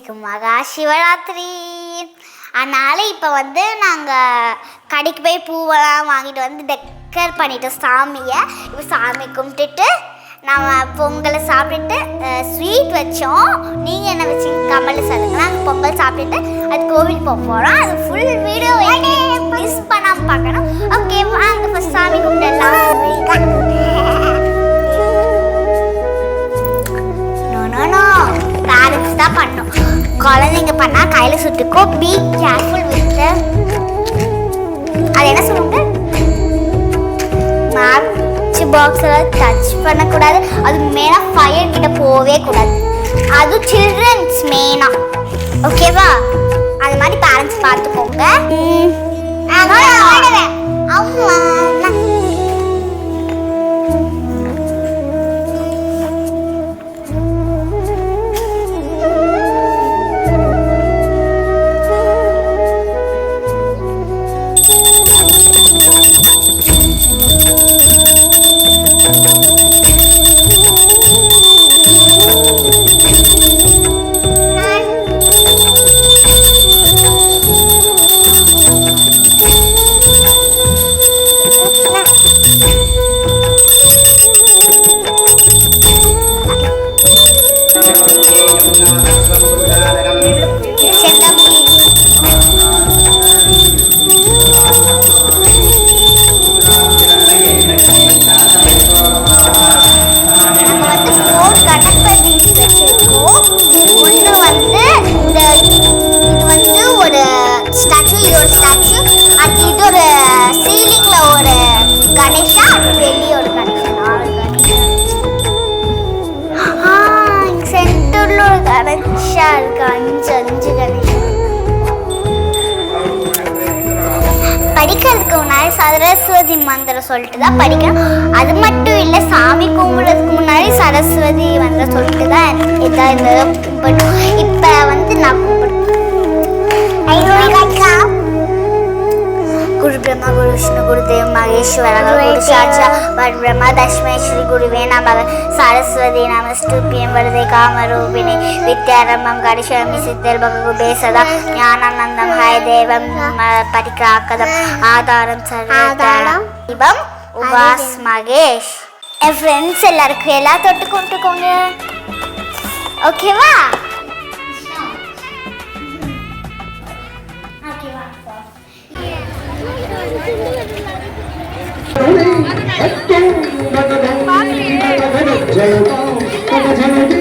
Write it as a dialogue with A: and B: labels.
A: மகா சிவராத்திரி. அதனால இப்போ வந்து நாங்கள் கடைக்கு போய் பூவெல்லாம் வாங்கிட்டு வந்து டெக்கர் பண்ணிட்டோம் சாமியை. இப்போ சாமி கும்பிட்டுட்டு நம்ம பொங்கலை சாப்பிட்டுட்டு ஸ்வீட் வச்சோம். நீங்கள் என்ன வச்சிங்க கமலில் சொல்லுங்கள். நாங்கள் பொங்கல் சாப்பிட்டுட்டு அது கோவில் போக போகிறோம். அது ஃபுல் வீடியோ மிஸ் பண்ணாமல் பார்க்கணும். ஓகே வாங்க ஃபஸ்ட் சாமி கும்பிடலாம். பேரண்ட்ஸ் தான் பண்ணோம். குழந்தைங்க பண்ணால் கையில் சுட்டுக்கோ. பி கேர்ஃபுல் வித் அது என்ன சொல்லுவாங்க, மேட்ச் பாக்ஸில் டச் பண்ணக்கூடாது. அது மெயினாக ஃபயர் கிட்ட போகவே கூடாது. அது சில்ட்ரன்ஸ் மெயினாக. ஓகேவா? அது மாதிரி பேரண்ட்ஸ் பார்த்துக்கோங்க. அம்மா படிக்கிறதுக்கு முன்னாடி சரஸ்வதி மந்திரம் சொல்லிட்டு தான் படிக்கணும். அது மட்டும் இல்லை, சாமி கும்பிட்றதுக்கு முன்னாடி சரஸ்வதி மந்திரம் சொல்லிட்டு தான் எதாவது கும்பிடணும். இப்போ வந்து நான் குரு பிரம்மா குரு விஷ்ணு குரு தேவ மகேஸ்வர குரு சாட்சா பர பிரம்மா தஸ்மை ஸ்ரீ குருவே நமக சரஸ்வதி நமஸ்துபியம் வரதே காமரூபிணி வித்யாரம்பம் கரிஷ்யாமி சித்தர்பகு சதா ஞானானந்தம் ஹய தேவம் பரிக்ராக்கதம் ஆதாரம் சர்வதாரம் இவம் உபாஸ் மகேஷ். என் ஃப்ரெண்ட்ஸ் எல்லாருக்கும் எல்லாம் தொட்டு கொண்டுக்கோங்க. ஓகேவா?
B: Jai